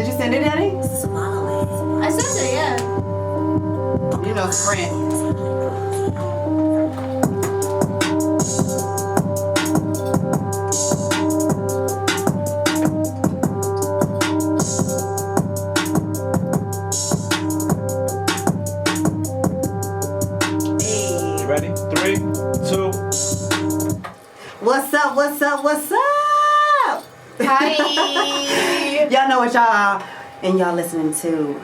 Did you send it, Eddie? I sent it, yeah. You know, Sprint. You ready? 3, 2. What's up? What's up? What's up? Hi. Y'all know what y'all, and y'all listening to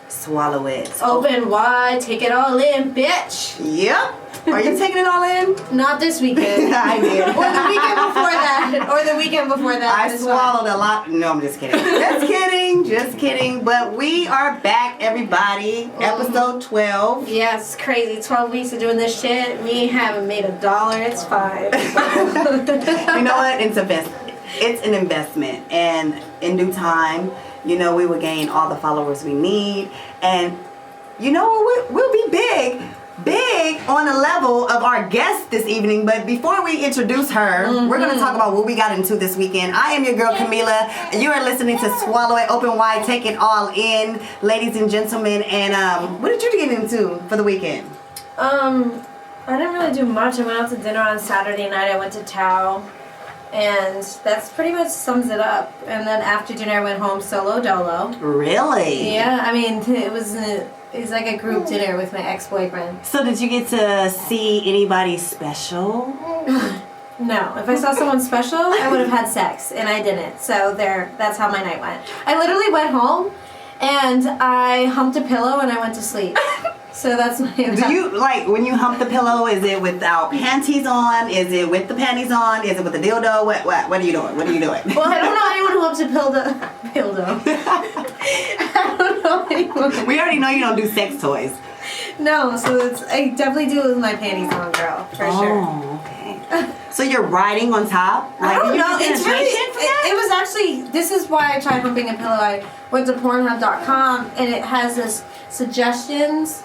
Swallow It. Open wide, take it all in, bitch. Yep. Are you taking it all in? Not this weekend. I did. Or the weekend before that. Or the weekend before that. I swallowed a lot. No, I'm just kidding. Just kidding. Just kidding. But we are back, everybody. Episode 12. Yeah, it's crazy. 12 weeks of doing this shit. Me haven't made $1. It's fine. You know what? It's an investment. And in due time, you know, we will gain all the followers we need. And, you know, we'll be big on the level of our guest this evening. But before we introduce her, we're going to talk about what we got into this weekend. I am your girl, Camila, and you are listening to Swallow It, Open Wide, Take It All In, ladies and gentlemen. And what did you get into for the weekend? I didn't really do much. I went out to dinner on Saturday night. I went to Tao. And that's pretty much sums it up. And then after dinner, I went home solo dolo. Really? Yeah, I mean, it was like a group dinner with my ex-boyfriend. So did you get to see anybody special? No. If I saw someone special, I would have had sex, and I didn't. So that's how my night went. I literally went home, and I humped a pillow, and I went to sleep. So that's my... Do you, like, when you hump the pillow, is it without panties on? Is it with the panties on? Is it with the dildo? What are you doing? What are you doing? Well, I don't know anyone who humps a dildo. I don't know anyone. We already know you don't do sex toys. No, so I definitely do it with my panties on, girl, for sure. Oh, okay. So you're riding on top? I don't know. It's really... It was actually... This is why I tried humping a pillow. I went to Pornhub.com, and it has this suggestions.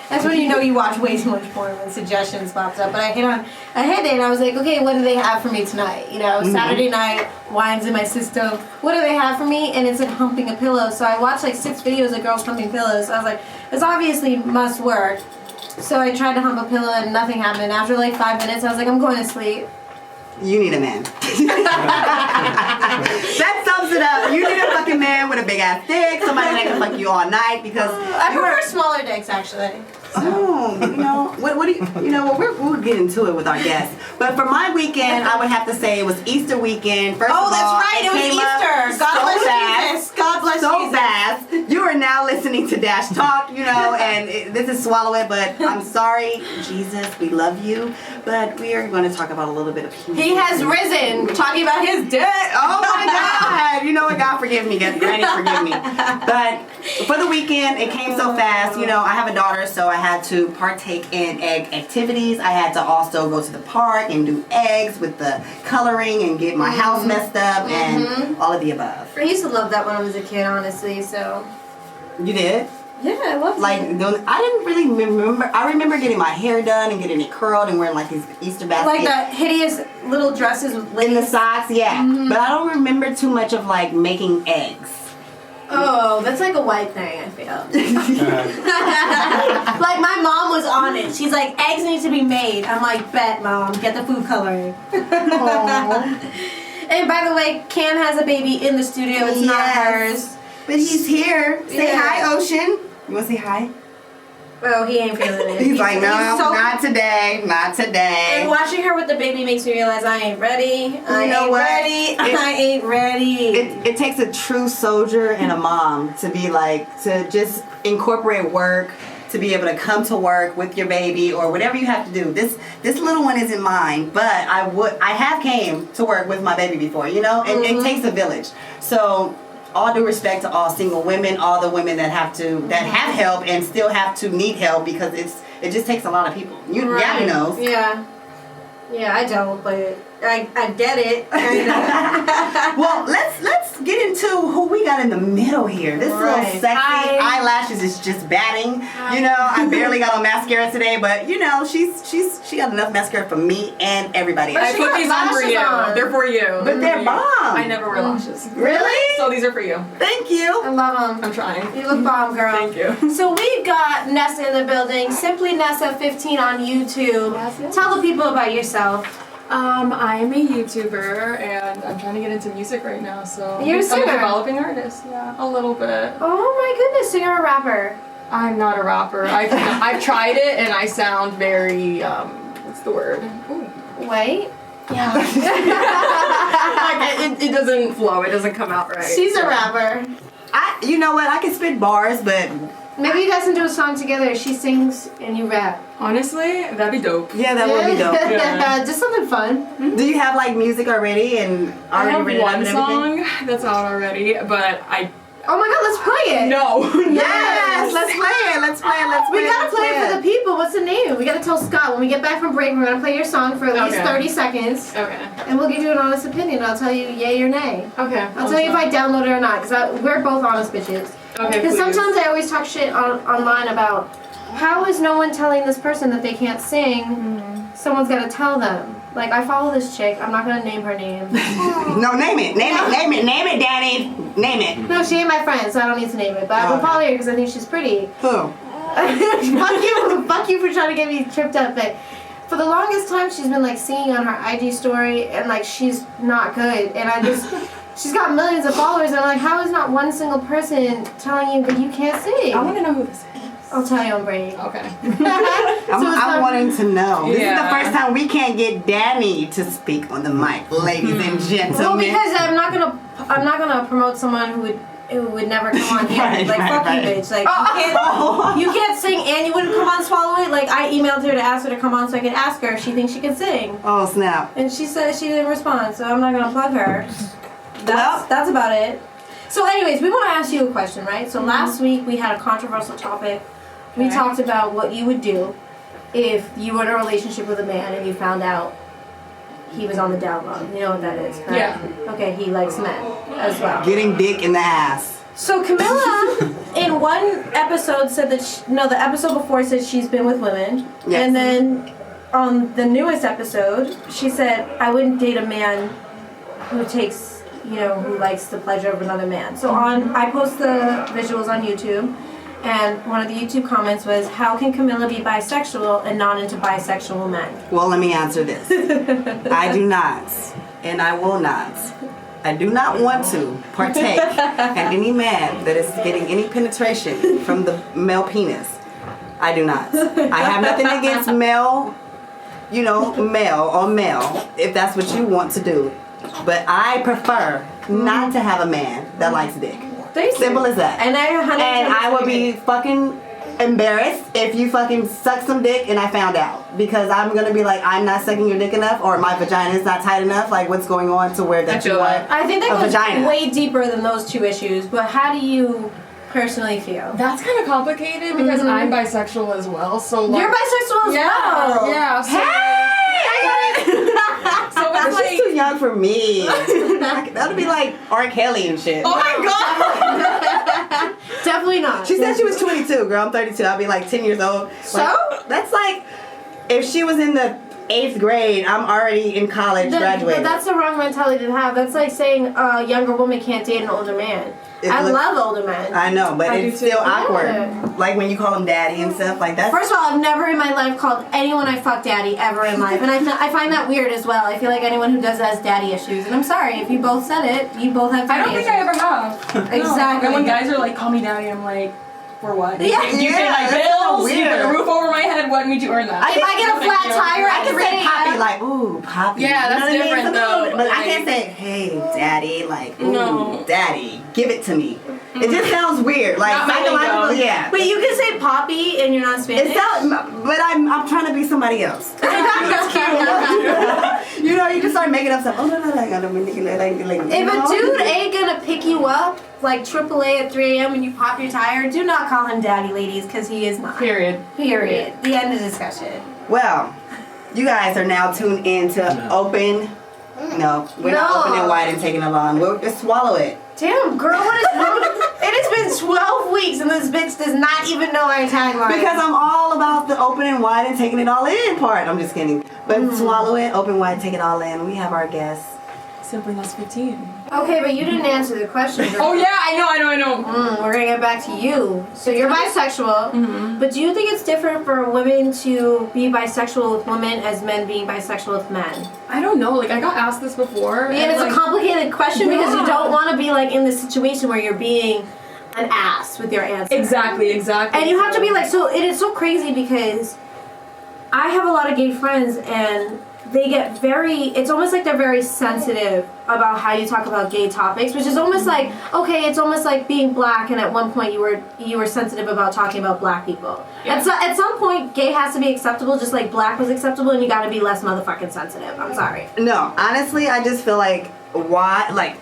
That's when you know you watch way too much porn when suggestions pops up. But I hit it, and I was like, okay, what do they have for me tonight? You know, Saturday night, wine's in my system. What do they have for me? And it said humping a pillow. So I watched like 6 videos of girls humping pillows. So I was like, this obviously must work. So I tried to hump a pillow, and nothing happened. After like 5 minutes, I was like, I'm going to sleep. You need a man. That sums it up. You need a fucking man with a big ass dick, somebody that can fuck you all night, because I prefer smaller dicks, actually. Oh, you know, what do you know, we'll get into it with our guests. But for my weekend, I would have to say it was Easter weekend. First of all, that's right, it was Easter. God bless Jesus. God bless so Jesus. fast. You are now listening to Dash Talk, you know, and this is Swallow It, but I'm sorry, Jesus, we love you, but we are going to talk about a little bit of human. He has risen, talking about his dick. Oh my God. You know what? God forgive me. Granny forgive me. But for the weekend, it came so fast. You know, I have a daughter, so I had to partake in egg activities. I had to also go to the park and do eggs with the coloring and get my house messed up and all of the above. I used to love that when I was a kid, honestly, so. You did? Yeah, I loved it. I didn't really remember. I remember getting my hair done and getting it curled and wearing like these Easter baskets. Like the hideous little dresses with lace. In the socks, yeah. But I don't remember too much of like making eggs. Oh, that's like a white thing, I feel. Like my mom was on it. She's like, eggs need to be made. I'm like, bet, Mom, get the food coloring. And by the way, Cam has a baby in the studio. It's not hers. But he's here. Say hi, Ocean. You want to say hi? Oh, he ain't feeling it. He's like, no, not today. Not today. And watching her with the baby makes me realize I ain't ready. I ain't ready. It takes a true soldier and a mom to be like, to just incorporate work, to be able to come to work with your baby or whatever you have to do. This little one isn't mine, but I have came to work with my baby before, you know? And it takes a village. So all due respect to all single women, all the women that have help and still have to need help, because it just takes a lot of people. Gabby knows. Yeah, I don't, but I get it. Well, let's get into who we got down in the middle here. This little Right. sexy eyelashes is just batting. You know, I barely got on mascara today, but you know, she got enough mascara for me and everybody I else. put these on for lashes you. on. They're for you. But they're bomb. I never wear lashes. Really? So these are for you. Thank I you. love them. I'm trying. You look bomb, girl. Thank you. So we've got Nessa in the building. Simply Nessa 15 on YouTube. Tell the people about yourself. I am a YouTuber and I'm trying to get into music right now, so You're a I'm singer? a developing artist. Yeah, a little bit. Oh my goodness, so you're a rapper. I'm not a rapper. I've tried it and I sound very what's the word? Ooh. Wait. Yeah. Like it doesn't flow. It doesn't come out right. She's a rapper. You know what? I can spit bars, but Maybe you guys can do a song together. She sings and you rap. Honestly, that'd be dope. yeah, that would be dope. Yeah. Just something fun. Do you have like music already and I already have written up one and everything? song that's out already, but I Oh my god, let's play it. no. Yes, let's play it. Let's play it. Let's play We it. gotta let's play it for the people. What's the name? We gotta tell Scott when we get back from break. We're gonna play your song for at least Okay. 30 seconds, Okay. and we'll give you an honest opinion. I'll tell you yay or nay. Okay. I'll tell you if I download it or not, because we're both honest bitches. Okay. Because Please. sometimes I always talk shit online about how is no one telling this person that they can't sing. Someone's gotta tell them. Like, I follow this chick. I'm not gonna name her name. No, name it. Name it. Name it. Name it, Danny. Name it. No, she ain't my friend, so I don't need to name it. But I will Okay. follow her because I think she's pretty. Who? Fuck you for trying to get me tripped up. But for the longest time, she's been like singing on her IG story, and like she's not good. And I just, she's got millions of followers, and I'm like, how is not one single person telling you that you can't sing? I want to know who this is. I'll tell you on break. Okay. I'm wanting to know. This is the Yeah. first time we can't get Danny to speak on the mic, ladies and gentlemen. Well, because I'm not gonna promote someone who would never come on here. Right, like right, fuck right. you, bitch. Like you can't sing and you wouldn't come on Swallow It. Like I emailed her to ask her to come on so I could ask her if she thinks she can sing, Oh snap! and she said she didn't respond. So I'm not gonna plug her. Well- That's about it. So, anyways, we want to ask you a question, right? So last week we had a controversial topic. We Okay. talked about what you would do if you were in a relationship with a man and you found out he was on the down low. You know what that is, correct? Yeah. Okay, he likes men as well. Getting dick in the ass. So Camilla, in one episode, said that the episode before said she's been with women, Yes. and then on the newest episode, she said I wouldn't date a man who takes, who likes the pleasure of another man. So I post the visuals on YouTube, and one of the YouTube comments was, "How can Camilla be bisexual and not into bisexual men?" Well, let me answer this. I do not, and I will not. I do not want to partake in any man that is getting any penetration from the male penis. I do not. I have nothing against male, male on male, if that's what you want to do. But I prefer not to have a man that likes dick. Simple as that. And I would be fucking embarrassed if you fucking suck some dick and I found out, because I'm gonna be like, I'm not sucking your dick enough, or my vagina is not tight enough. Like, what's going on to where that you want I think that a goes vagina? way deeper than those two issues. But how do you personally feel? That's kind of complicated because I'm bisexual as well. So like, You're bisexual as well. Yeah. So, so But it's she's too like. young for me. That would be like R. Kelly and shit. Oh my god. Definitely not. She said she was 22, girl. I'm 32. I'll be like 10 years old. So? Like, that's like if she was in the 8th grade, I'm already in college, graduating. But that's the wrong mentality to have. That's like saying a younger woman can't date an older man. I love older men. I know, but I it's do too. still awkward. Yeah. Like when you call him daddy and stuff like that. First of all, I've never in my life called anyone I fuck daddy ever in life. And I find that weird as well. I feel like anyone who does that has daddy issues. And I'm sorry, if you both said it, you both have I daddy don't think issues. I ever have. Exactly. And when guys are like, call me daddy, I'm like, for what? Do you Yeah. pay my Yeah, that's so bills? You put weird. a roof over my head? What made you earn that? If I get a Thank flat you. tire, I can say poppy, yeah. like, ooh, poppy. Yeah, that's what I mean? different, It's a little though. bit- But I Like- can't say, hey, daddy, like, ooh, No. daddy, give it to me. It just sounds weird. Like, Not my psychological, lingo. yeah. But you can say poppy and you're not Spanish. It sounds, but I'm trying to be somebody else. That's cute. You just start making up stuff. Oh, no, I don't mean to like. If a dude ain't gonna pick you up like AAA at 3 a.m. when you pop your tire, do not call him daddy, ladies, because he is not. Period. Period. The end of discussion. Well, you guys are now tuned in to Open. No, we're not No. open and wide and taking it long. We'll just swallow it. Damn, girl, what is wrong? It has been 12 weeks and this bitch does not even know our tagline. Because I'm all about the open and wide and taking it all in part. I'm just kidding. But swallow it, open wide, take it all in. We have our guests. Simply Nessa 15. Okay, but you didn't answer the question. Oh yeah, I know. We're gonna get back to you. So you're bisexual, but do you think it's different for women to be bisexual with women as men being bisexual with men? I don't know. Like I got asked this before. Yeah, and it's like, a complicated question because you don't want to be like in the situation where you're being an ass with your answer. Exactly. And you have to be like, so it is so crazy because I have a lot of gay friends and they get it's almost like they're very sensitive about how you talk about gay topics, which is almost like, okay, it's almost like being black and at one point you were sensitive about talking about black people. Yeah. At some point, gay has to be acceptable just like black was acceptable, and you gotta be less motherfucking sensitive. I'm sorry. No, honestly, I just feel like, why, like,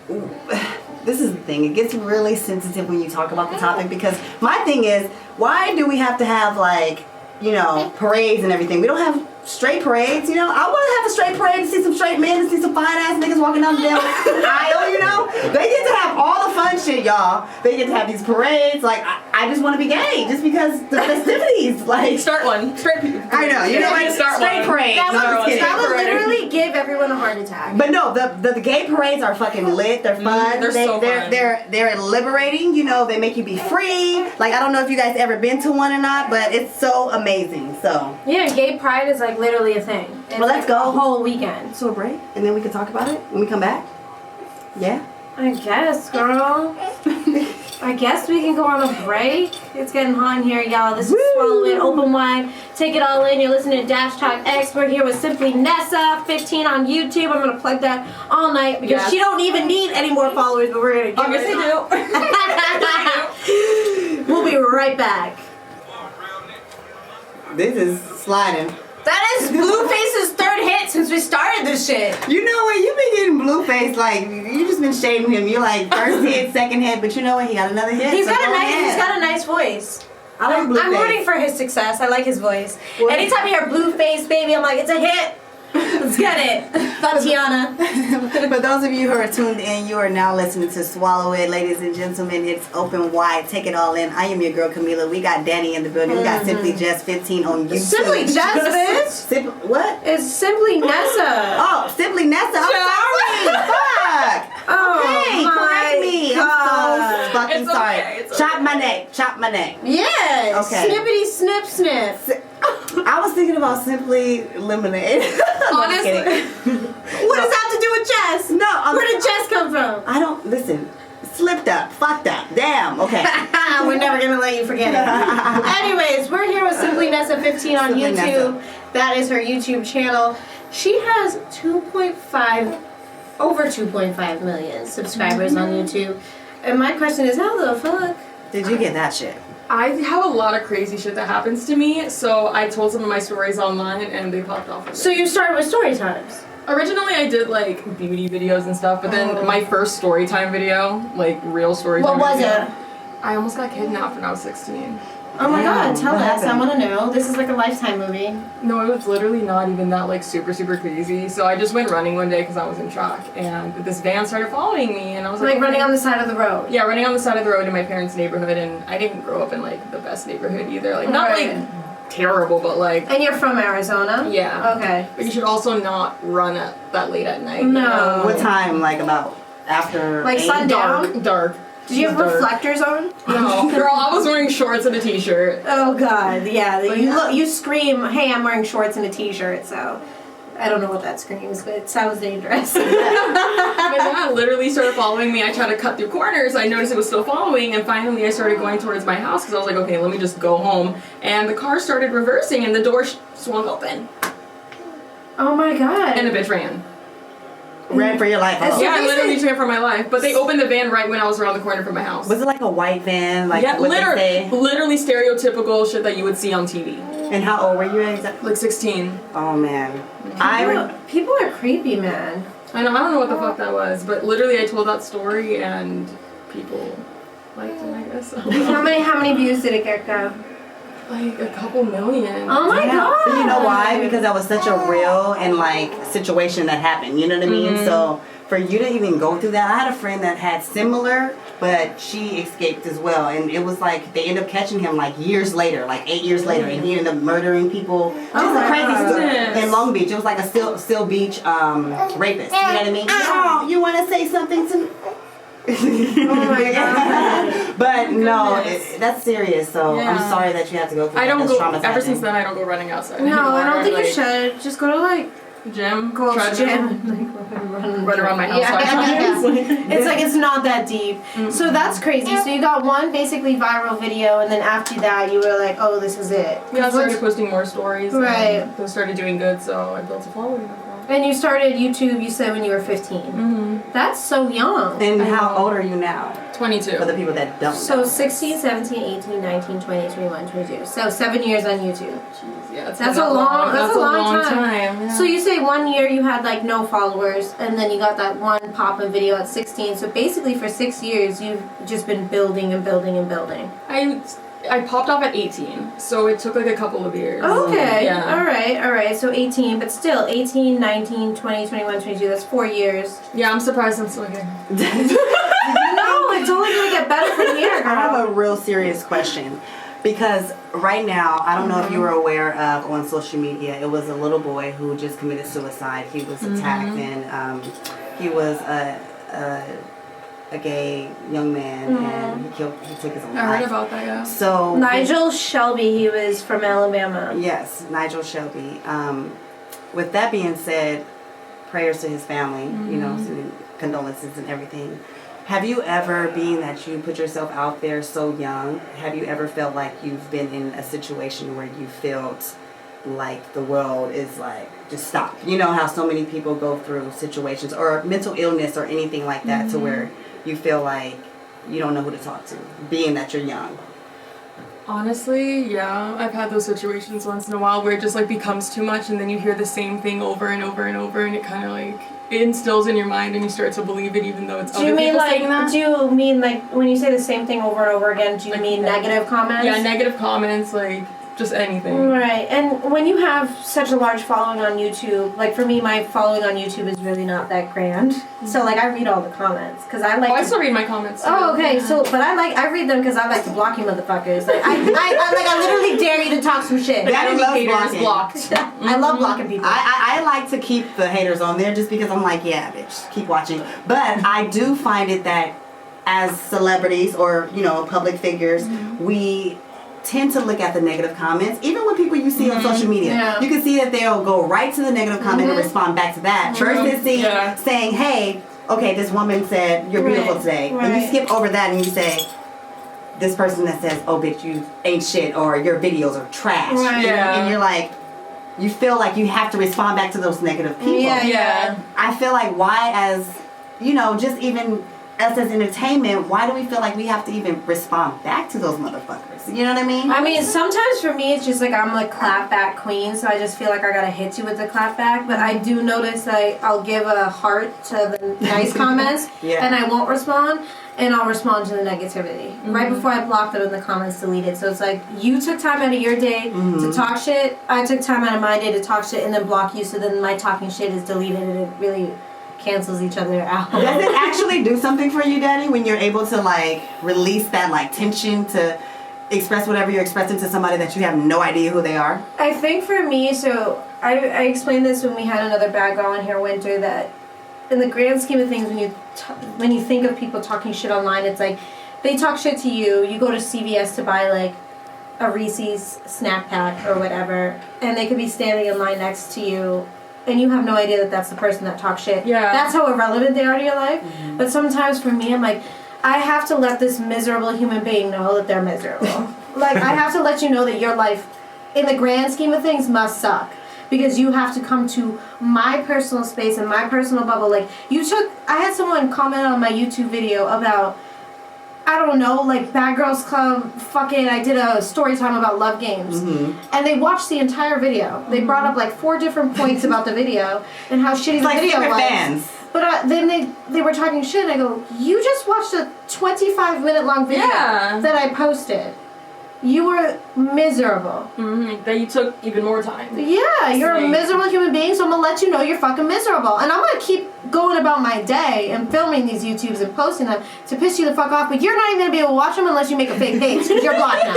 this is the thing. It gets really sensitive when you talk about the topic because my thing is, why do we have to have, like, you know, parades and everything? We don't have straight parades, you know? I want to have a straight parade to see some straight men and see some fine-ass niggas walking down the damn aisle, you know? They get to have all the fun shit, y'all. They get to have these parades. Like, I just want to be gay just because the festivities, like... Start one. Straight people. I know, you know what? Straight parade. That would literally give everyone a heart attack. But no, the gay parades are fucking lit. They're fun. They're so fun. They're liberating. You know, they make you be free. Like, I don't know if you guys ever been to one or not, but it's so amazing. So yeah, gay pride is like literally a thing. It's well, let's go a whole weekend. So a break, and then we can talk about it when we come back. Yeah. I guess, girl. I guess we can go on a break. It's getting hot in here, y'all. This is Swallow It, Open Wide. Take it all in. You're listening to Dash Talk X. We're here with Simply Nessa, 15 on YouTube. I'm going to plug that all night because she don't even need any more followers, but we're going to give Yes, it. We'll be right back. This is sliding. That is Blueface's third hit since we started this shit. You know what? You've been getting Blueface, like, you just been shading him. You're like, first hit, second hit, but you know what? He got another hit. He's got a nice voice. I like Blueface. I'm rooting for his success. I like his voice. Well, anytime I hear Blueface, baby, I'm like, it's a hit. Let's get it. Tatiana. For those of you who are tuned in, you are now listening to Swallow It. Ladies and gentlemen, it's Open Wide. Take it all in. I am your girl, Camila. We got Danny in the building. We got Simply Jess 15 on YouTube. Simply Jess, bitch? What? It's Simply Nessa. Oh, Simply Nessa. I'm sorry. Fuck. Oh, okay, correct me. God. I'm so fucking It's sorry. okay, it's Chop okay. my neck. Chop my neck. Yes. Okay. Snippity snip snip. I was thinking about Simply Lemonade. Honestly. What does that have to do with Jess? No. Where did Jess come from? I don't, listen. Slipped up. Fucked up. Damn. Okay. We're never going to let you forget it. Anyways, we're here with Simply Nessa 15 on Simply YouTube. Nessa. That is her YouTube channel. She has over 2.5 million subscribers on YouTube. And my question is, how the fuck Did you get that shit? I have a lot of crazy shit that happens to me, so I told some of my stories online and they popped off of it. So you started with story times. Originally I did like beauty videos and stuff, but then my first story time video, like real story time What was video, it? I almost got kidnapped when I was 16. Oh my Damn, god, tell what us. I happened? want to know. This is like a Lifetime movie. No, it was literally not even that like super crazy. So I just went running one day because I was in shock, and this van started following me, and I was like, Like running on the side of the road. Yeah, running on the side of the road in my parents' neighborhood, and I didn't grow up in like the best neighborhood either. Like not Right. like terrible, but like And you're from Arizona? yeah. Okay. But you should also not run at that late at night. No. What time? Like about after Like 8? sundown? Dark. Did you have Dark. reflectors on? No, girl, I was wearing shorts and a t-shirt. Oh god, yeah. But You yeah. look, you scream, "Hey, I'm wearing shorts and a t-shirt." So I don't know what that screams, but it sounds dangerous. But yeah, it literally started following me. I tried to cut through corners. I noticed it was still following, and finally I started going towards my house because I was like, okay, let me just go home. And the car started reversing, and the door swung open, Oh my god. and the bitch ran. Ran for your life. huh? So Yeah, I they literally said- ran for my life. But they opened the van right when I was around the corner from my house. Was it like a white van? Like Yeah, what they say? literally stereotypical shit that you would see on TV. And how old were you exactly? Like 16. Oh man. People are creepy, man. I don't know what the fuck that was, but literally I told that story and people liked it, I guess. How many views did it get, go? Like a couple million. Oh my Yeah. god. But you know why? Because that was such a real and like situation that happened. You know what I mean? So for you to even go through that. I had a friend that had similar, but she escaped as well. And it was like, they ended up catching him like years later, like 8 years later. And he ended up murdering people. Just a crazy story. In Long Beach. It was like a Still Beach rapist. You know what I mean? Oh, you want to say something to me? Oh my god. But no, that's serious. So Yeah. I'm sorry that you have to go through I that. don't That's go. traumatizing. Ever since then, I don't go running outside. No, I don't think anymore. you should. Just go to like Gym. go to treadmill, gym. Run around my house. Yeah. 5 times. It's like it's not that deep. So that's crazy. So you got one basically viral video, and then after that, you were like, "Oh, this is it." Yeah, I started posting more stories. Right. And those started doing good, so I built a following. And you started YouTube. You said when you were 15. Mm-hmm. That's so young. And how old are you now? 22. For the people that don't So know. 16, 17, 18, 19, 20, 21, 22. So 7 years on YouTube. Jeez, yeah, That's a long. That's a long time. Yeah. So you say 1 year you had like no followers, and then you got that one pop-in video at 16. So basically for 6 years you've just been building and building and building. I popped off at 18, so it took like a couple of years. Okay. Yeah. All right. So 18, but still 18, 19, 20, 21, 22. That's 4 years. Yeah, I'm surprised I'm still here. No, it's only gonna get better from here, I have girl. a real serious question. Because right now, I don't know if you were aware of on social media, it was a little boy who just committed suicide. He was attacked and he was a gay young man and he took his own life. I heard about that, yeah. So Nigel Shelby, he was from Alabama. yes, Nigel Shelby. With that being said, prayers to his family, you know, condolences and everything. Have you ever, being that you put yourself out there so young, have you ever felt like you've been in a situation where you felt like the world is like, just stop? You know how so many people go through situations or mental illness or anything like that to where you feel like you don't know who to talk to, being that you're young. Honestly, yeah. I've had those situations once in a while where it just like becomes too much and then you hear the same thing over and over and over and it kind of like, it instills in your mind and you start to believe it even though it's Do other you mean people like? saying that. Do you mean like when you say the same thing over and over again? Do you mean negative comments? Yeah, negative comments, like just anything. Right, and when you have such a large following on YouTube, like for me, my following on YouTube is really not that grand. So like I read all the comments because I like. Oh, I to- still read my comments. Too. Oh, okay. Yeah. So, but I read them because I like to block you, motherfuckers. Like I literally dare you to talk some shit. Yeah. Enemy loves haters blocking. blocked. I love blocking people. I like to keep the haters on there just because I'm like, yeah, bitch, keep watching. But I do find it that as celebrities or, you know, public figures, we tend to look at the negative comments, even with people you see on social media. Yeah. You can see that they'll go right to the negative comment and respond back to that. Versus saying, hey, okay, this woman said, you're beautiful today. And you skip over that and you say, this person that says, oh, bitch, you ain't shit, or your videos are trash. Right. You know? Yeah. And you're like, you feel like you have to respond back to those negative people. Yeah. I feel like why, as, you know, just even us as entertainment, why do we feel like we have to even respond back to those motherfuckers? You know what I mean? I mean, sometimes for me, it's just like I'm a clapback queen, so I just feel like I gotta hit you with the clapback. But I do notice that I'll give a heart to the nice comments, and I won't respond, and I'll respond to the negativity. Right before I block them in the comments, deleted. So it's like, you took time out of your day to talk shit, I took time out of my day to talk shit, and then block you, so then my talking shit is deleted, and it really cancels each other out. Does it actually do something for you, Daddy, when you're able to like release that like tension to express whatever you're expressing to somebody that you have no idea who they are? I think for me, so I explained this when we had another bad girl in here, Winter, that in the grand scheme of things, when you think of people talking shit online, it's like they talk shit to you. You go to CVS to buy like a Reese's snack pack or whatever, and they could be standing in line next to you, and you have no idea that that's the person that talks shit. Yeah. That's how irrelevant they are to your life. But sometimes for me, I'm like, I have to let this miserable human being know that they're miserable. Like, I have to let you know that your life, in the grand scheme of things, must suck. Because you have to come to my personal space and my personal bubble. Like, I had someone comment on my YouTube video about, I don't know, like Bad Girls Club, I did a story time about Love Games. And they watched the entire video. They brought up like 4 different points about the video and how shitty the video was. Fans. But then they were talking shit and I go, you just watched a 25-minute long video that I posted. You were miserable. Mm-hmm. That you took even more time. Yeah, you're a miserable human being, so I'm gonna let you know you're fucking miserable. And I'm gonna keep going about my day and filming these YouTubes and posting them to piss you the fuck off, but you're not even gonna be able to watch them unless you make a fake page, because you're blocked now.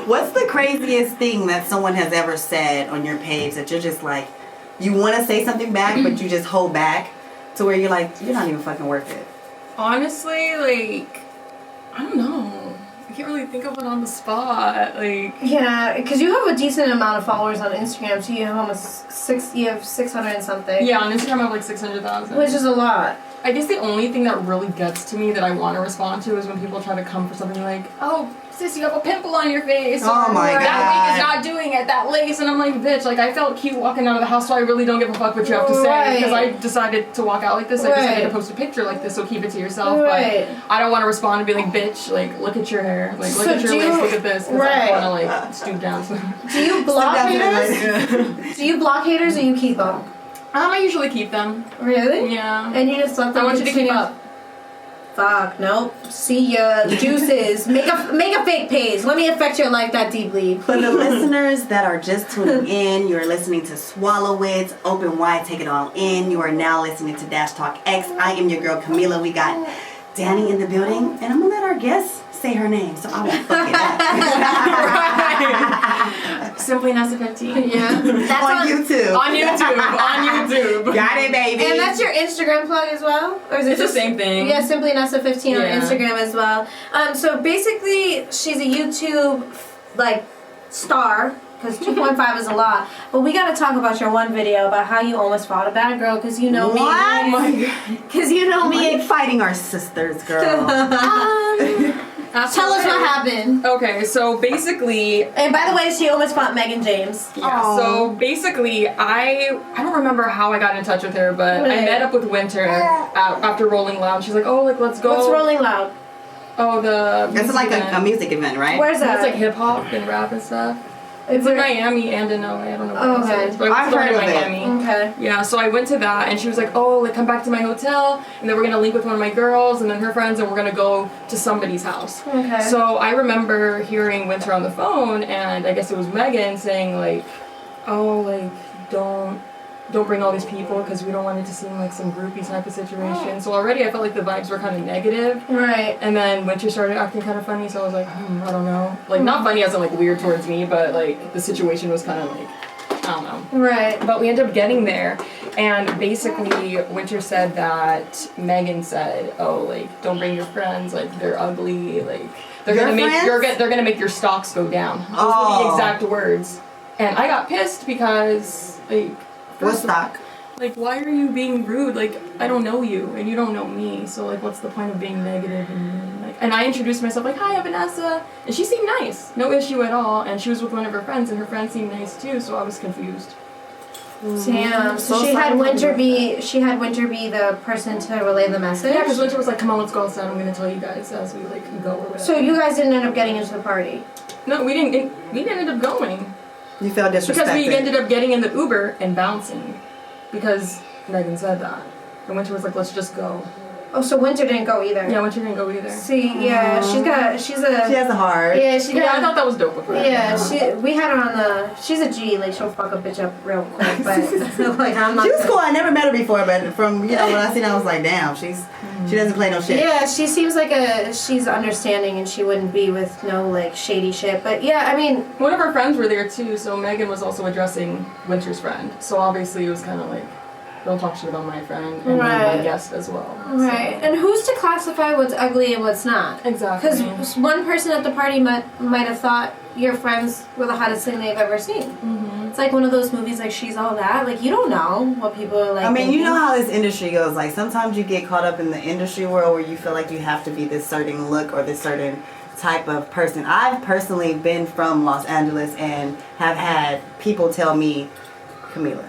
What's the craziest thing that someone has ever said on your page that you're just like, you want to say something back, but you just hold back to where you're like, you're not even fucking worth it? Honestly, like, I don't know. I can't really think of it on the spot. Like, Yeah, because you have a decent amount of followers on Instagram, so you have almost 600 and something. yeah, on Instagram I have like 600,000. Which is a lot. I guess the only thing that really gets to me that I want to respond to is when people try to come for something like, oh, sis, you have a pimple on your face. Oh or, my that wig is God. not doing it, that lace. And I'm like, bitch, like, I felt cute walking out of the house, so I really don't give a fuck what you have to say. Right. Because I decided to walk out like this. I decided to post a picture like this, so keep it to yourself. Right. But I don't want to respond and be like, bitch, like, look at your hair. Like, look So at your do lace, you- look at this. Because Right. I want to, like, stoop down. Do you block haters? Do you block haters or you keep them? I usually keep them. Really? Yeah. And you just let them I want you to keep continue? up. Fuck, nope. See ya. Deuces. Make a fake page. Let me affect your life that deeply. For the listeners that are just tuning in, you are listening to Swallow It, Open Wide, Take It All In. You are now listening to Dash Talk X. I am your girl Camila. We got Danny in the building, and I'm gonna let our guest say her name, so I won't fuck it up. Simply Nessa 15. Yeah. That's on YouTube. On YouTube. Got it, baby. And that's your Instagram plug as well? Or is it It's the same thing. Yeah, Simply Nessa 15 on Yeah. Instagram as well. So basically, she's a YouTube, like, star. Because 2.5 is a lot. But we got to talk about your one video about how you almost fought a bad girl. Because you know What? me. Oh my god. Because you know We me. ain't fighting our sisters, girl. Tell us what happened. Okay, so basically, And by the way, she almost fought Megan James. yeah, so basically, I don't remember how I got in touch with her, but I Right. met up with Winter after Rolling Loud. She's like, oh, like, let's go. What's Rolling Loud? Oh, the It's music like event. a music event, right? Where's that? It's like hip hop and rap and stuff. It's in Miami and in LA. I don't know what else Okay. it is, but I've it's heard in of it. Miami. Okay. Yeah, so I went to that, and she was like, oh, like, come back to my hotel, and then we're going to link with one of my girls, and then her friends, and we're going to go to somebody's house. Okay. So I remember hearing Winter on the phone, and I guess it was Megan saying, like, oh, like, don't bring all these people, because we don't want it to seem like some groupie type of situation. So already I felt like the vibes were kind of negative. Right. And then Winter started acting kind of funny, so I was like, I don't know. Like, not funny as in, like, weird towards me, but, like, the situation was kind of, like, I don't know. Right. But we ended up getting there, and basically Winter said that Megan said, oh, like, don't bring your friends, like, they're ugly, like, they're Your gonna make friends? they're gonna make your stocks go down. Those were Oh. the exact words. And I got pissed because, like, What stock? like, why are you being rude? Like, I don't know you, and you don't know me, so, like, what's the point of being negative and mean? Like, and I introduced myself, like, hi, I'm Vanessa, and she seemed nice, no issue at all, and she was with one of her friends, and her friend seemed nice too, so I was confused. Damn. So she had Winter be the person to relay the message. Yeah, because Winter was like, come on, let's go outside, I'm gonna tell you guys as we, like, go or whatever. So you guys didn't end up getting into the party. No, we didn't end up going. You felt disrespected. Because we ended up getting in the Uber and bouncing. Because Megan said that. And Winter was like, let's just go. Oh, so Winter didn't go either. Yeah, Winter didn't go either. See, yeah, she's She has a heart. Yeah, she got. Yeah, I thought that was dope of her. Yeah, we had her on the. She's a G, like she'll fuck a bitch up real quick, but like I'm not. She was cool. I never met her before, but from what I seen, I was like, damn, she doesn't play no shit. Yeah, she seems like she's understanding and she wouldn't be with no like shady shit. But yeah, I mean, One of her friends were there too, so Megan was also addressing Winter's friend. So obviously it was kind of like, don't talk shit about my friend and then Right. my guest as well. right. And who's to classify what's ugly and what's not? Exactly. Because one person at the party might have thought your friends were the hottest thing they've ever seen. Mm-hmm. It's like one of those movies like She's All That. Like you don't know what people are like. I mean, you thinking. know how this industry goes. Like, sometimes you get caught up in the industry world where you feel like you have to be this certain look or this certain type of person. I've personally been from Los Angeles and have had people tell me, Camila,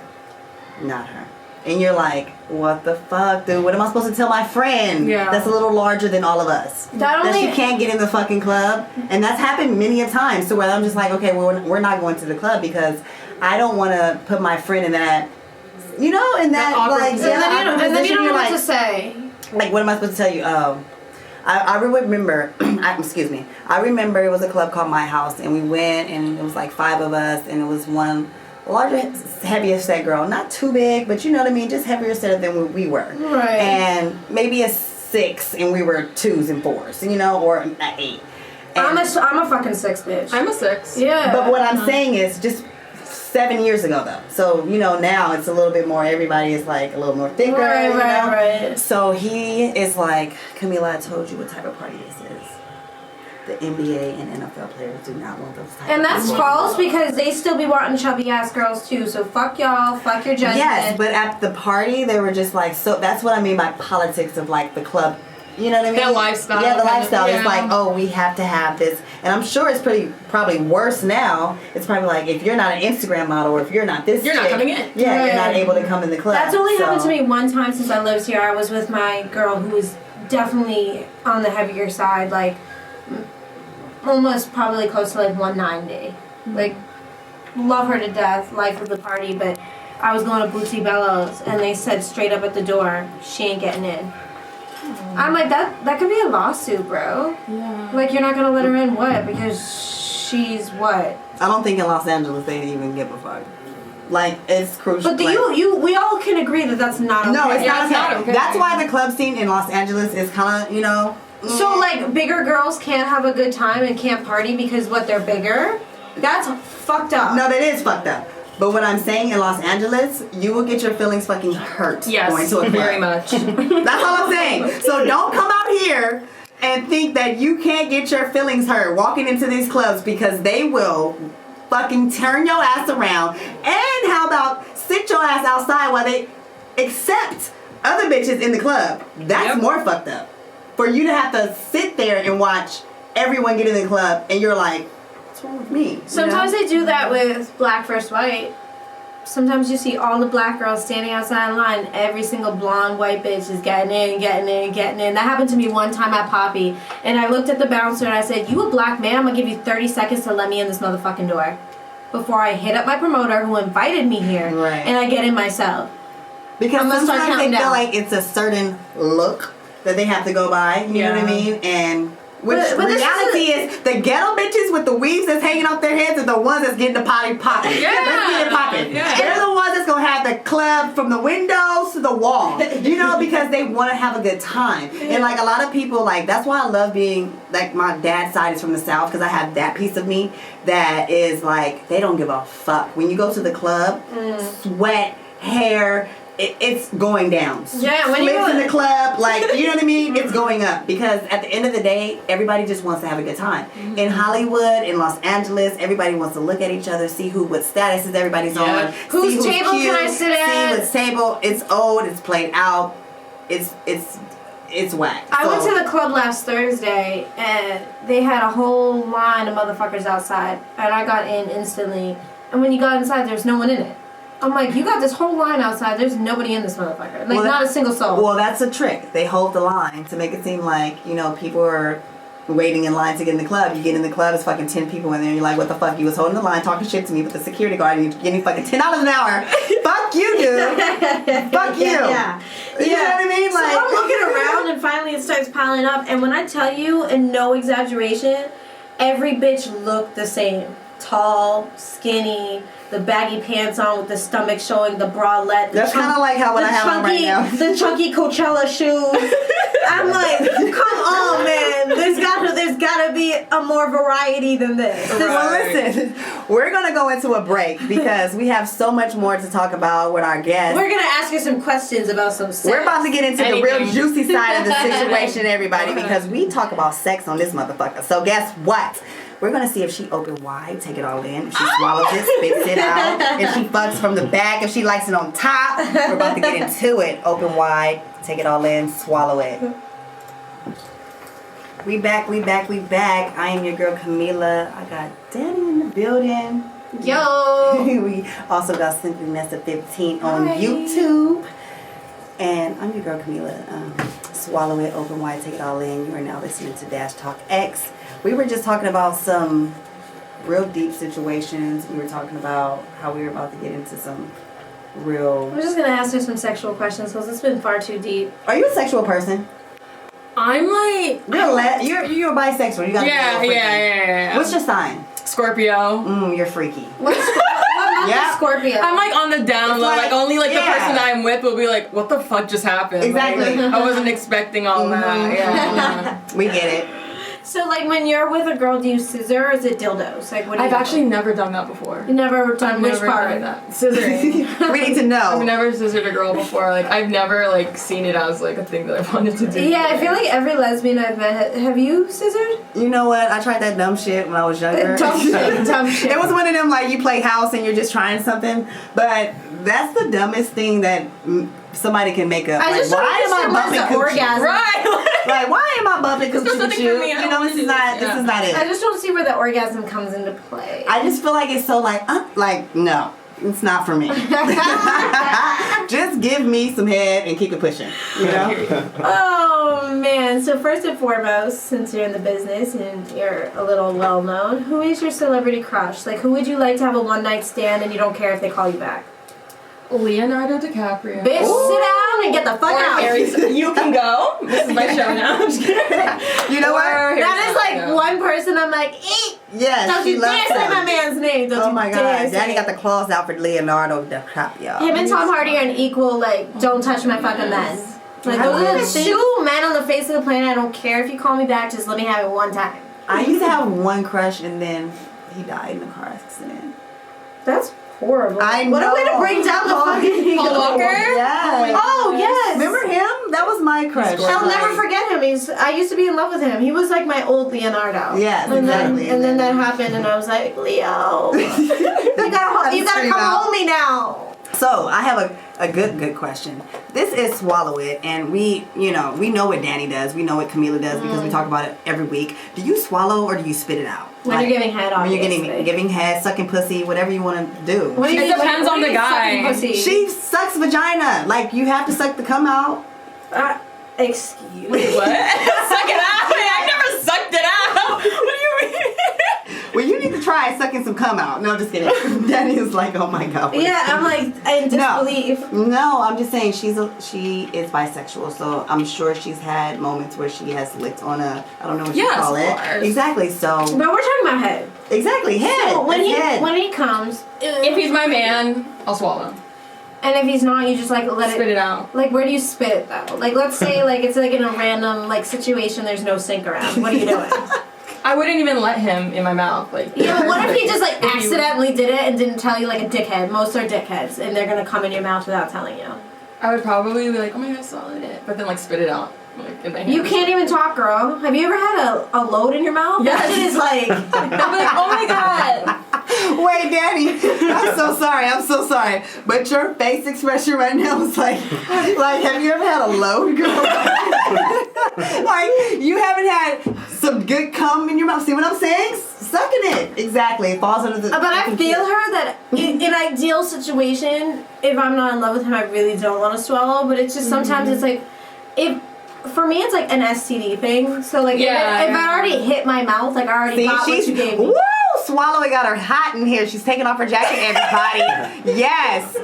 not her. And you're like, what the fuck, dude? What am I supposed to tell my friend Yeah. that's a little larger than all of us? That she can't get in the fucking club? And that's happened many a times to where I'm just like, okay, well, we're not going to the club because I don't want to put my friend in that, in that awkward like, position. And then you don't know you're what like, to say. like, what am I supposed to tell you? I remember, excuse me, I remember it was a club called My House, and we went, and it was like 5 of us, and it was one larger, heavier set girl. Not too big, but you know what I mean, just heavier set than we were. Right. And maybe a 6, and we were 2s and 4s, you know, or an 8. And I'm a fucking 6 bitch. I'm a 6. Yeah. but what I'm saying is just 7 years ago though. So, you know, now it's a little bit more, everybody is like a little more thicker. Right, you know? right. So he is like, Camila, I told you what type of party this is. The NBA and NFL players do not want those type And of that's parties. false because they still be wanting chubby ass girls too. So fuck y'all, fuck your judgment. Yes, but at the party they were just like, so that's what I mean by politics of like the club. You know what I mean? The lifestyle. Yeah, the kind of, lifestyle. yeah. It's like, oh, we have to have this. And I'm sure it's probably worse now. It's probably like, if you're not an Instagram model or if you're not this You're not chick, coming in. Yeah, you're not Right. able to come in the club. That's only happened So- to me one time since I lived here. I was with my girl who was definitely on the heavier side, like almost probably close to like 190. Like, love her to death, life of the party, but I was going to Bootsy Bellows and they said straight up at the door, she ain't getting in. I'm like, that could be a lawsuit, bro. Yeah. Like, you're not gonna let her in, what? Because she's what? I don't think in Los Angeles they even give a fuck. Like, it's crucial. But like, we all can agree that that's not okay. No, it's, Yeah, not, it's okay. not okay. That's why the club scene in Los Angeles is kind of, you know. So, like, bigger girls can't have a good time and can't party because, what, they're bigger? That's fucked up. No, that is fucked up. But what I'm saying in Los Angeles, you will get your feelings fucking hurt Yes, going to a club. very much. That's all I'm saying. So don't come out here and think that you can't get your feelings hurt walking into these clubs because they will fucking turn your ass around. And how about sit your ass outside while they accept other bitches in the club? That's Yep. more fucked up. For you to have to sit there and watch everyone get in the club and you're like, what's wrong with me? Sometimes they do that with Black vs. White. Sometimes you see all the black girls standing outside in line. Every single blonde white bitch is getting in. That happened to me one time at Poppy. And I looked at the bouncer and I said, you a black man? I'm going to give you 30 seconds to let me in this motherfucking door. Before I hit up my promoter who invited me here. Right. And I get in myself. Because I'm gonna start sometimes they counting feel down. like it's a certain look that they have to go by. You know what I mean? And which But this reality is the ghetto bitches with the weaves that's hanging off their heads are the ones that's getting the potty popping. Yeah. Let's get it popping. Yeah. They're the ones that's gonna have the club from the windows to the wall. You know, because they want to have a good time. And like a lot of people, like that's why I love being like my dad's side is from the South because I have that piece of me that is like they don't give a fuck. When you go to the club, sweat, hair. It's going down. Yeah, when you Splits go- in the club, like you know what I mean. It's going up because at the end of the day, everybody just wants to have a good time. In Hollywood, in Los Angeles, everybody wants to look at each other, see what statuses everybody's Yeah. on, Whose see who's table cute, can I sit at? See what's table. It's old. It's played out. It's whack. I went So- to the club last Thursday and they had a whole line of motherfuckers outside and I got in instantly. And when you got inside, there's no one in it. I'm like, you got this whole line outside. There's nobody in this motherfucker. Like, Well, not a single soul. Well, that's a trick. They hold the line to make it seem like, you know, people are waiting in line to get in the club. You get in the club, it's fucking 10 people in there. And you're like, what the fuck? You was holding the line, talking shit to me with the security guard, and you're getting fucking $10 an hour. Fuck you, dude. Fuck you. Yeah. You know what I mean? So Like, I'm looking around and finally it starts piling up. And when I tell you, and no exaggeration, every bitch looked the same. Tall, skinny, the baggy pants on with the stomach showing, the bralette. That's kind of like how what I have on right now. The chunky Coachella shoes. I'm like, come on, man. There's gotta be a more variety than this. Well, listen, we're going to go into a break because we have so much more to talk about with our guests. We're gonna ask you some questions about some sex. We're about to get into the real Anything. juicy side of the situation, everybody, because we talk about sex on this motherfucker. So guess what? We're going to see if she open wide, take it all in, if she swallows it, spits it out, if she fucks from the back, if she likes it on top. We're about to get into it. Open wide, take it all in, swallow it. We back. I am your girl Camila. I got Danny in the building. Yo. We also got Simply Nessa 15 on Hi. YouTube. And I'm your girl Camila. Swallow it, open wide, take it all in. You are now listening to Dash Talk X. We were just talking about some real deep situations. We were talking about how we were about to get into some real... I'm just gonna ask her some sexual questions because it's been far too deep. Are you a sexual person? I'm like, You're bisexual. You gotta be a little freaky. yeah. What's your sign? Scorpio. You're freaky. What month is Scorpio? I'm like on the down low. Like only like the yeah. person that I'm with will be like, what the fuck just happened? Exactly. Like, I wasn't expecting all that. Yeah. We get it. So, like, when you're with a girl, do you scissor or is it dildos? Like, what do you I've do? actually never done that before. You never done I've which never part? done that. Scissoring. We need to know. I've never scissored a girl before. Like I've never like seen it as like a thing that I wanted to do. Yeah, I feel like every lesbian I've met, have you scissored? You know what? I tried that dumb shit when I was younger. Dumb shit. It was one of them like you play house and you're just trying something, but that's the dumbest thing that somebody can make up. I like, just don't why am I understand bumping what's the coochie? orgasm. Right. Like, why am I bumping There's coochie with nothing you? for me. I You don't know, wanna this is do not. this. This Yeah. is not I it. just don't see where the orgasm comes into play. I just feel like it's so like no, it's not for me. Just give me some head and keep it pushing. You know. Oh man! So first and foremost, since you're in the business and you're a little well known, who is your celebrity crush? Like, who would you like to have a one night stand and you don't care if they call you back? Leonardo DiCaprio. Bitch, sit down and get the fuck Or out. Harry, you can go. This is my show now. I'm just kidding. You know what? That is like one person I'm like, eat. Yes, Don't she you loves dare say my him. man's name. Don't Oh you my dare God, Daddy say got the it. claws out for Leonardo DiCaprio. Him and Tom Hardy are an equal, like, don't touch my fucking men. Like, I those are the wish. two men on the face of the planet. I don't care if you call me back, just let me have it one time. I used to have one crush and then he died in a car accident. That's horrible. I What a way to know. bring down the fucking Paul Walker? Yes. Oh, yes. Remember him? That was my crush. I'll Like, never forget him. I used to be in love with him. He was like my old Leonardo. Yes, and exactly. Then, and then that happened, and I was like, Leo, you gotta come hold me now. So I have a good question. This is Swallow It, and we know what Danny does. We know what Camila does because we talk about it every week. Do you swallow or do you spit it out? When you're giving head, When obviously. you're giving head, sucking pussy, whatever you want to do. What do you It mean- depends what on do the you mean guy. sucking pussy? She sucks vagina. Like you have to suck the cum out. Excuse me. What? Suck it out? Wait, I never sucked it out. What do you mean? Well, you need to try sucking some cum out. No, just kidding. Danny is like, oh my God. Yeah, I'm like in disbelief. No, I'm just saying she is bisexual, so I'm sure she's had moments where she has licked on I don't know what you Yes, call of it. course. Exactly. So But we're talking about head. exactly head. So when That's head. he comes, If he's my man, I'll swallow. and if he's not, you just like let Spit it out. Like, where do you spit it though? Like, let's say like it's like in a random like situation. There's no sink around. What are you doing? I wouldn't even let him in my mouth. Like, Yeah, but what if he just like If you- accidentally did it and didn't tell you, like a dickhead? Most are dickheads, and they're gonna come in your mouth without telling you. I would probably be like, oh my God, I swallowed it. But then like spit it out. Like in my hand. You can't even talk, girl. Have you ever had a load in your mouth? Yes. That shit is like. I'll be like, oh my God. Wait, Danny, I'm so sorry. But your face expression right now is like, have you ever had a load, girl? Like, you haven't had some good cum in your mouth. See what I'm saying? Sucking it. Exactly. It falls under the. But I feel her that in ideal situation, if I'm not in love with him, I really don't want to swallow. But it's just sometimes it's like, for me, it's like an STD thing. So like, Yeah. if I already hit my mouth, like I already See, got what she's you gave me. woo! Swallowing got her hot in here. She's taking off her jacket, everybody. Yes.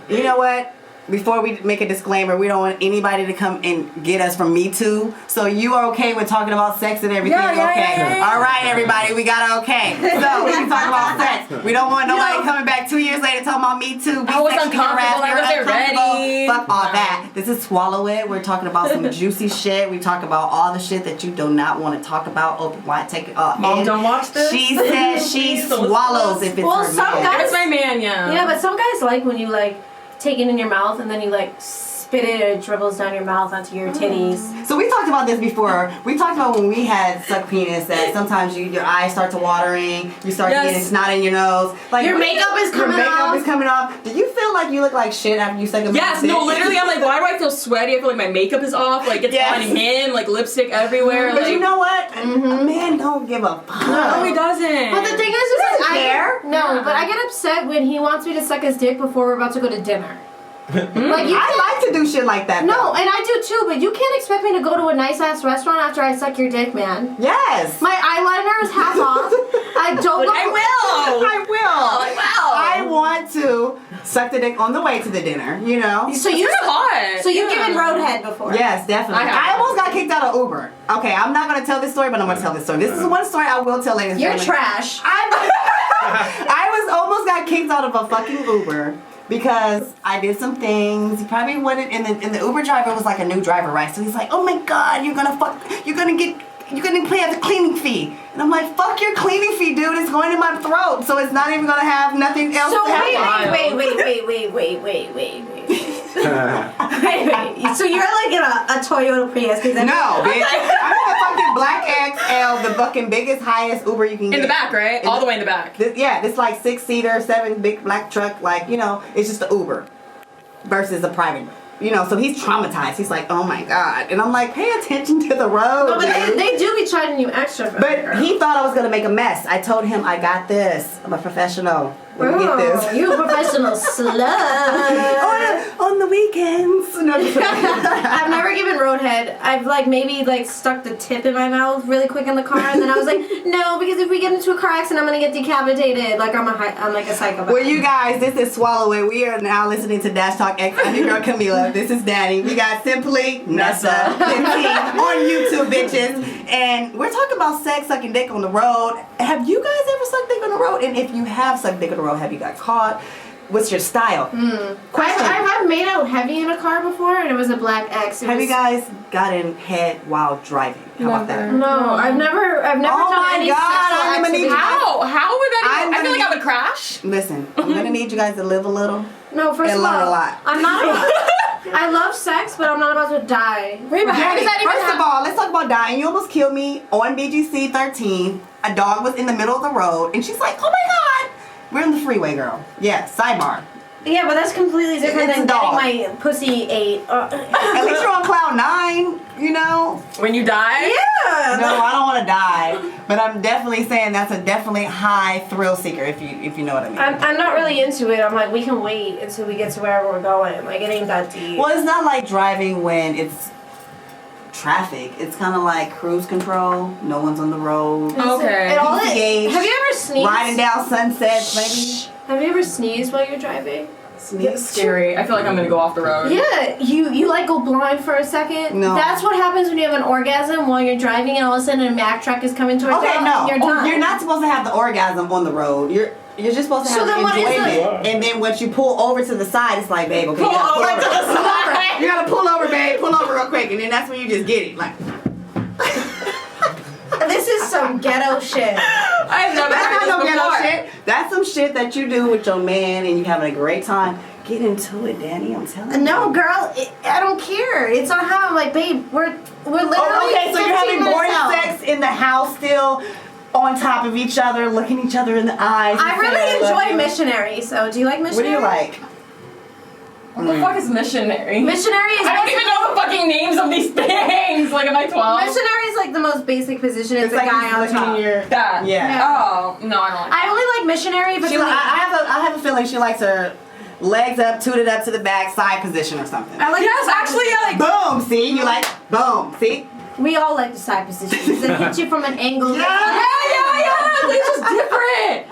You know what? Before we make a disclaimer, we don't want anybody to come and get us from Me Too. So you are okay with talking about sex and everything? Yeah, okay. yeah. All right, everybody, we got it okay. So we can talk about sex. We don't want nobody coming back 2 years later talking about Me Too. I was uncomfortable. I wasn't ready. Fuck all that. This is Swallow It. We're talking about some juicy shit. We talk about all the shit that you do not want to talk about. Open wide, take it up. Mom, don't watch this. She says she Please don't swallows listen if it's Well, her some man. guys- If it's my man, yeah. Yeah, but some guys like when you like take it in your mouth and then you like spit it and it dribbles down your mouth onto your titties. So we talked about this before. We talked about when we had suck penis that sometimes your eyes start to watering, you start Yes. getting snot in your nose. Like Your makeup is coming Your makeup off. is coming off. Do you feel like you look like shit after you suck a Yes, no, literally, I'm like, why do I feel sweaty? I feel like my makeup is off, like it's Yes. on him, like lipstick everywhere. But like, you know what? A man don't give a fuck. no, he doesn't. But the thing is doesn't I care. No, but I get upset when he wants me to suck his dick before we're about to go to dinner. Like you I can't- like to do shit like that. No, though. and I do too, but you can't expect me to go to a nice ass restaurant after I suck your dick, man. Yes. My eyeliner is half off. I don't Like, know. I will. I will. Like, wow. I want to suck sucked a dick on the way to the dinner, you know. So you hot. So you've given roadhead before? Yes, definitely. I almost got kicked out of Uber. Okay, I'm not gonna tell this story, but I'm gonna tell this story. This is one story I will tell, ladies and You're gentlemen. trash. I was almost got kicked out of a fucking Uber because I did some things. He probably wouldn't, and the Uber driver was like a new driver, right? So he's like, "Oh my God, you're gonna pay a cleaning fee," and I'm like, "Fuck your cleaning fee, dude! It's going in my throat, so it's not even gonna have nothing else." So to happen. wait. So you're like in a Toyota Prius? No, bitch. I'm in a fucking black XL, the fucking biggest, highest Uber you can get. In the back, right? All the way in the back. This like 6-seater, 7 big black truck, like, you know, it's just the Uber versus a private. You know, so he's traumatized. He's like, "Oh my God," and I'm like, "Pay attention to the road." No, but dude. they do be charging you extra for But he thought I was gonna make a mess. I told him, "I got this. I'm a professional. Let me get this." You a professional slut. on the weekends. No, just I've never given roadhead. I've maybe stuck the tip in my mouth really quick in the car, and then I was like, no, because if we get into a car accident, I'm gonna get decapitated. Like I'm like a psychopath. Well, you guys, this is Swallow It. We are now listening to Dash Talk X. I'm your girl Camila. This is Danny. We got Simply Nessa on YouTube, bitches, and we're talking about sex, sucking dick on the road. Have you guys ever sucked dick on the road? And if you have sucked dick on the road, have you got caught? What's your style? Question. I've made out heavy in a car before, and it was a black X. Have you guys gotten head while driving? How about that? No, I've never Oh done my any God, sexual I'm gonna need activity. How would that even? I feel like I would crash. Listen, I'm gonna need you guys to live a little. No, first and of learn all, a lot. I'm not. I love sex, but I'm not about to die. Wait, but how does that even First of all, let's talk about dying. You almost killed me on BGC 13. A dog was in the middle of the road, and she's like, "Oh my God, we're in the freeway, girl." Yeah, sidebar. Yeah, but that's completely different It's than a dog. getting my pussy ate. At least you're on cloud 9, you know. When you die? Yeah. No, I don't want to die, but I'm definitely saying that's a definitely high thrill seeker, if you know what I mean. I'm not really into it. I'm like, we can wait until we get to wherever we're going. Like, it ain't that deep. Well, it's not like driving when it's traffic. It's kind of like cruise control. No one's on the road. Okay. And all it, PCH, have you ever sneezed? riding down sunsets, maybe. Have you ever sneezed while you're driving? It's scary. I feel like I'm gonna go off the road. Yeah, you go blind for a second. No. That's what happens when you have an orgasm while you're driving, and all of a sudden a Mack truck is coming towards you. Okay, no. And you're done. You're not supposed to have the orgasm on the road. You're just supposed to So have then the what is enjoyment. And then once you pull over to the side, it's like, babe, okay, you gotta Pull over to the side. You gotta pull over, babe. Pull over real quick, and then that's when you just get it. Like, This is some ghetto shit. I've never that's heard not no this ghetto before. shit. That's some shit that you do with your man, and you having a great time. Get into it, Danny. I'm telling you. No, girl, I don't care. It's on how I'm like, babe, we're literally. Oh, okay, so you're 15 having minutes boring out. sex in the house still, on top of each other, looking each other in the eyes. I and really saying, "I love enjoy you." missionary. So, do you like What missionary? do you like? What the fuck is missionary? Missionary is I don't even know the fucking names of these things. Like, am I 12? Missionary is like the most basic position. It's a like guy he's on looking top. in your. That. Yeah. Oh, no, I don't like that. I only like missionary because I have a feeling she likes her legs up, tooted up to the back, side position or something. I like Yes, the side actually, position. I like. Boom, see? You like, boom, see? We all like the side position because it hits you from an angle. Yeah. It's just different.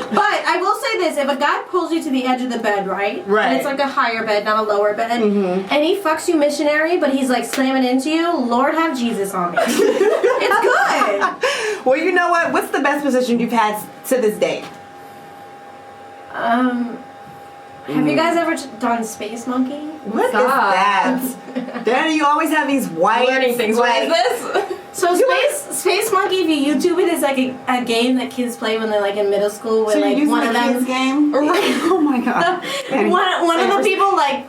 But I will say this: if a guy pulls you to the edge of the bed, right? Right. And it's like a higher bed, not a lower bed, and he fucks you missionary, but he's like slamming into you. Lord have Jesus on me. It's good. Well, you know what? What's the best position you've had to this day? Have you guys ever done Space Monkey? What is God. that? Danny, you always have these white Learning things. What is this? So Space Monkey, if you YouTube it, is like a game that kids play when they're like in middle school. Where So you're like using one the of them, kids game? Oh my god. Danny, one of the people like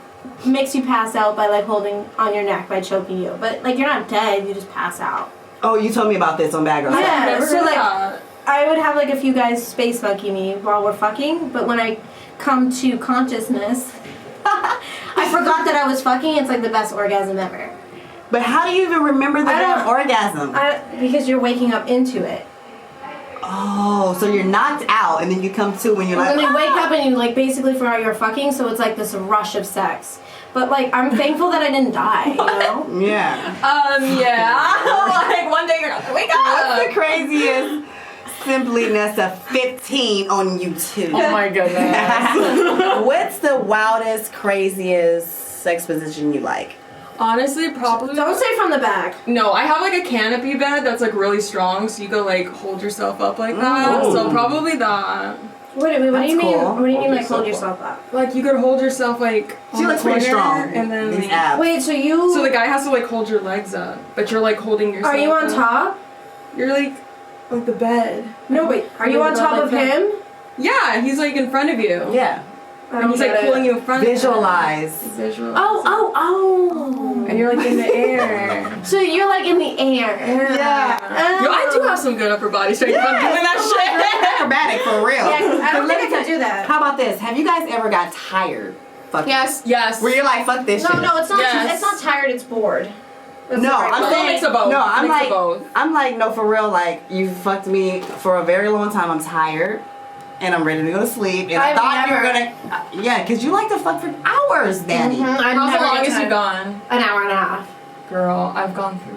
makes you pass out by like holding on your neck by choking you, but like you're not dead, you just pass out. Oh, you told me about this on Bad Girls. Yeah. I've never so, heard like- that. I would have like a few guys Space Monkey me while we're fucking, but when I come to consciousness, I forgot that I was fucking. It's like the best orgasm ever. But how do you even remember the I don't- damn orgasm? Because you're waking up into it. Oh, so you're knocked out and then you come to when you're And like, then you wake up and you like basically forgot you're fucking, so it's like this rush of sex. But like I'm thankful that I didn't die, you know? yeah. Yeah. Like, one day you're not gonna wake What's the up. craziest Simply Nessa 15 on YouTube. Oh my goodness. What's the wildest, craziest sex position you like? Honestly, probably. Don't say from the back. No, I have like a canopy bed that's like really strong, so you go like hold yourself up like that. Ooh. So probably that. Wait a minute, what do you That's mean? cool. What do you mean, like, Hold hold yourself yourself up? Like you could hold yourself like She on looks the pretty corner, strong. and then These like, abs. Wait, so you. so the guy has to like hold your legs up, but you're like holding yourself. Are you on up. top? You're like the bed. No, wait. Are you Like on the top bed of like that. him? Yeah, he's like in front of you. Yeah. I And don't he's like get it. pulling you in front. Visualize. Visual. Oh. And you're like in the air. So you're like in the air. Yeah. Yo, I do have some good upper body strength. If I'm doing that Acrobatic for real. Yeah, 'cause I don't But think I let me can do that. How about this? Have you guys ever got tired? Fuck. shit. Yes. Where you're like, fuck this shit. No, it's not. Yes. It's not tired. It's bored. That's No, the right I'm word. saying- Mix of both. No, I'm Mix of like, both. I'm like, no, for real. Like, you fucked me for a very long time. I'm tired, and I'm ready to go to sleep. And I I've thought you were never- gonna, yeah, because you like to fuck for hours, Danny. I've How's never the longest been you've tired. gone? An hour and a half. Girl, I've gone 3.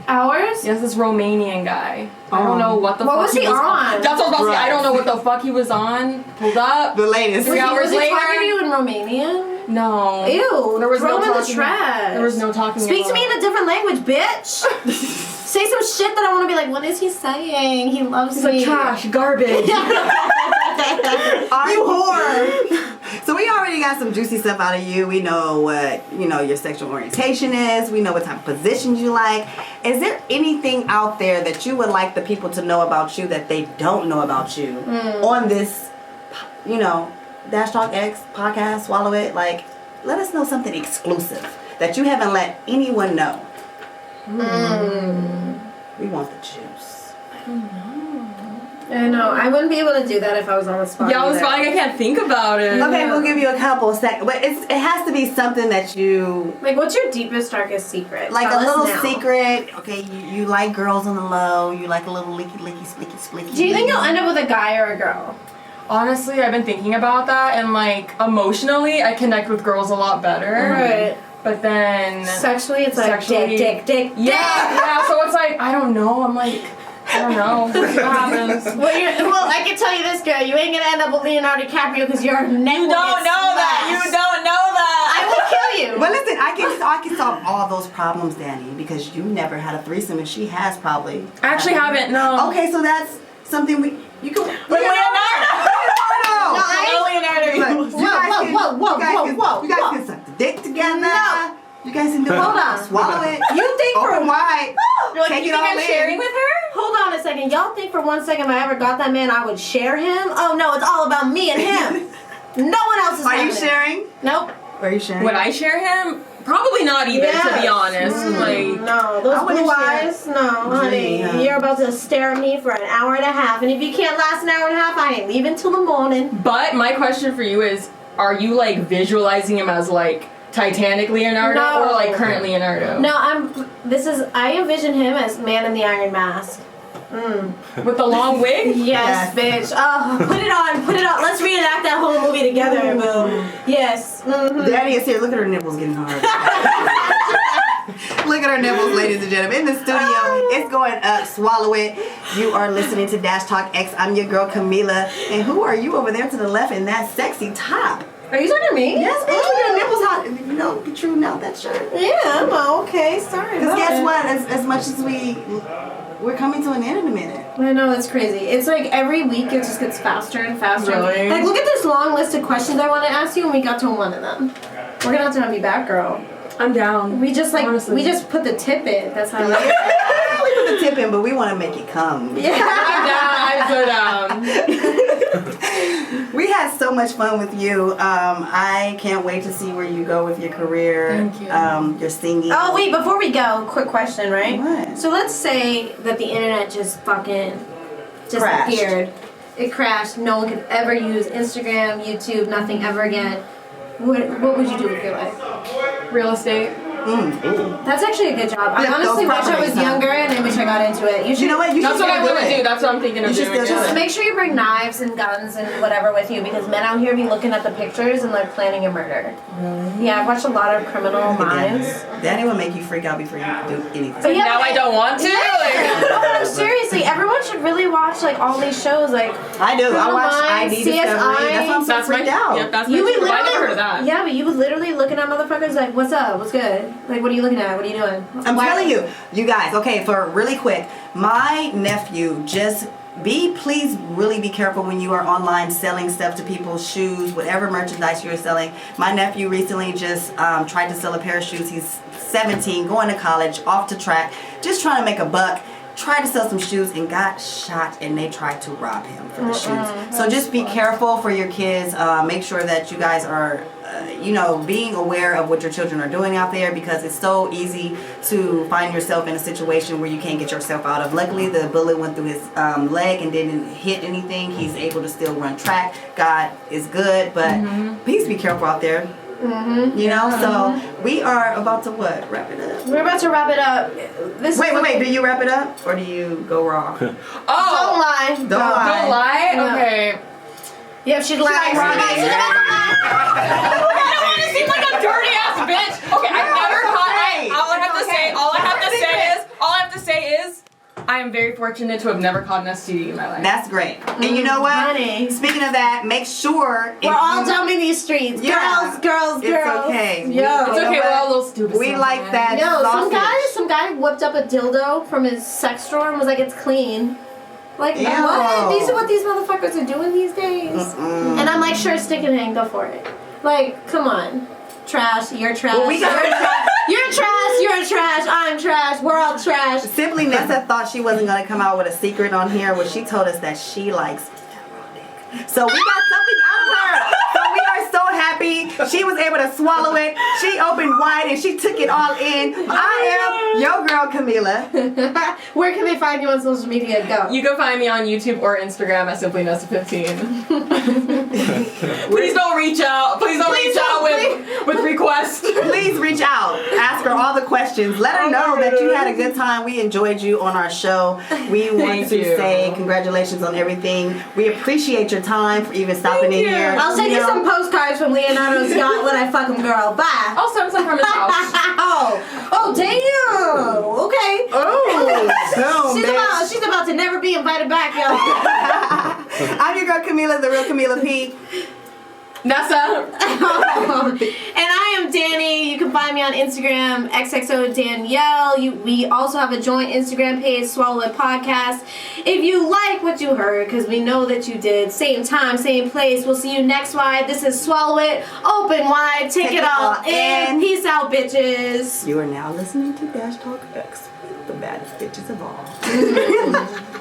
Hours? Yes, this Romanian guy. I don't know what the What fuck was he on? That's what I was about to say. Right. I don't know what the fuck he was on. Pulled up. The latest. 3 hours Was he later. talking to you in Romanian? No. Ew. There was throw no him in the talking. trash. There was no talking. Speak at to me all. in a different language, bitch. Say some shit that I want to be like, what is he saying? He loves He's me. like trash, garbage. You whore. So we already got some juicy stuff out of you. We know what, your sexual orientation is. We know what type of positions you like. Is there anything out there that you would like the people to know about you that they don't know about you on this, Dash Talk X podcast, Swallow It? Like, let us know something exclusive that you haven't let anyone know. We want the juice. I know. I wouldn't be able to do that if I was on the spot. Yeah, I was either. fine. I can't think about it. Okay, we'll give you a couple seconds, but it has to be something that you Like, what's your deepest, darkest secret? like, Tell a us little now. secret. Okay, you like girls on the low. You like a little licky, splicky, splicky. Do you think you'll end up with a guy or a girl? Honestly, I've been thinking about that, and like emotionally, I connect with girls a lot better. Right. But then Sexually, it's like Sexually- dick. yeah. So it's like I don't know. I'm like I don't know. We'll see what happens. Well, I can tell you this, girl. You ain't gonna end up with Leonardo DiCaprio because your neck You will don't get know that. smashed. You don't know that. I will kill you. But listen, I can solve all those problems, Danny, because you never had a threesome, and she has probably. I actually haven't. No. Okay, so that's something you can. Leonardo. No, Leonardo. Look, you guys can suck the dick together. No. You guys can do it. Hold on. Swallow it. You think for Open wide. You're like, Take you it think all I'm in. sharing with her? Hold on a second. Y'all think for 1 second if I ever got that man, I would share him? Oh no, it's all about me and him. No one else is Are you happening. sharing? Nope. Are you sharing? Would I share him? Probably not either, to be honest. Like, No, those I wouldn't blue share. eyes, no, honey. Yeah. You're about to stare at me for an hour and a half, and if you can't last an hour and a half, I ain't leaving till the morning. but my question for you is, are you like visualizing him as like Titanic Leonardo No. or like current Leonardo? No, I envision him as Man in the Iron Mask. With the long wig? Yes, bitch. Oh, put it on. Let's reenact that whole movie together, boo. Yes. Mm-hmm. Daddy is here. Look at her nipples getting hard. Look at her nipples, ladies and gentlemen. In the studio, it's going up. Swallow it. You are listening to Dash Talk X. I'm your girl, Camila. And who are you over there to the left in that sexy top? Are you talking to me? Yes, bitch. Look at her nipples hot. Be true now, that shirt. Yeah, I'm okay. Sorry. Because about guess it. what? As much as we're coming to an end in a minute. I know, it's crazy. It's like every week it just gets faster and faster. Really? Like, look at this long list of questions I want to ask you, and we got to one of them. We're gonna have to have you back, girl. I'm down. We just Honestly. we just put the tip in. That's how. We put the tip in, but we want to make it come. Yeah. I'm so down. We had so much fun with you. I can't wait to see where you go with your career. Thank you. Your singing. Oh wait, before we go, quick question, right? What? So let's say that the internet just fucking disappeared. It crashed. No one could ever use Instagram, YouTube, nothing ever again. What would you do with your life? Real estate. That's actually a good job. I Flip honestly those wish I was properties, huh? younger and I wish I got into it. You know what? You That's should what I do want to it. do. That's what I'm thinking of You should doing. still do Just it. make sure you bring knives and guns and whatever with you because men out here be looking at the pictures and like planning a murder. Yeah, I've watched a lot of Criminal Minds. Daddy will make you freak out before you do anything. But yeah, Now but I don't want to. Yeah. No, seriously, everyone should really watch like all these shows. Like I do. I Criminal watch Minds, ID Discovery. CSI. That's why I'm so That's my. freaked out. Yep, that's my. you would truth. I literally, never heard of that. yeah, but you would literally looking at motherfuckers like, "What's up? What's good? Like, what are you looking at? What are you doing?" I'm Why- telling you guys, okay, for really quick, my nephew please really be careful when you are online selling stuff to people, shoes, whatever merchandise you're selling. My nephew recently just tried to sell a pair of shoes. He's 17, going to college, off to track, just trying to make a buck. Tried to sell some shoes and got shot, and they tried to rob him for the shoes. So just be careful for your kids. Make sure that you guys are, being aware of what your children are doing out there because it's so easy to find yourself in a situation where you can't get yourself out of. Luckily, the bullet went through his leg and didn't hit anything. He's able to still run track. God is good, but please be careful out there. So we are about to what? Wrap it up. We're about to wrap it up. Wait. Do you wrap it up or do you go raw? Don't lie. Don't lie. Don't lie? No. Okay. Yep, she's lying. like She's about to lie. I don't want to seem like a dirty ass bitch. Okay, I've never caught. All I have to say is, I am very fortunate to have never caught an STD in my life. That's great. And you know what? Honey. Speaking of that, make sure We're all dumb in these streets. Yeah. Girls. It's okay. Yo. It's okay, we're all a little stupid. We like that. Yo, sausage. some guy whipped up a dildo from his sex drawer and was like, "It's clean." Like, Ew. what? These are what these motherfuckers are doing these days. And I'm like, sure, stick it in, go for it. Like, come on. Trash, you're trash. Well, we got you're trash, I'm trash, we're all trash. Simply Nessa thought she wasn't going to come out with a secret on here when she told us that she likes dick. So we got something out of her. So we are so happy. She was able to swallow it. She opened wide and she took it all in. I am your girl, Camila. Where can they find you on social media? Go. You can find me on YouTube or Instagram at Simply Nessa 15. Please don't reach out. Please don't reach out with requests. Please reach out. Ask her all the questions. Let her know that you had a good time. We enjoyed you on our show. We want to say congratulations on everything. We appreciate your time for even stopping in here. I'll send you some postcards from Leonardo's yacht when I fuck him, girl. Bye. I'll send some from his house. Oh, damn. Okay. Oh, boom, She's about to never be invited back, y'all. I'm your girl Camila, the real Camila P. Nessa. And I am Danny. You can find me on Instagram, XXO Danielle. We also have a joint Instagram page, Swallow It Podcast. If you like what you heard, because we know that you did, same time, same place. We'll see you next wide. This is Swallow It, open wide, take it all in. Peace out, bitches. You are now listening to Dash Talk X, the baddest bitches of all.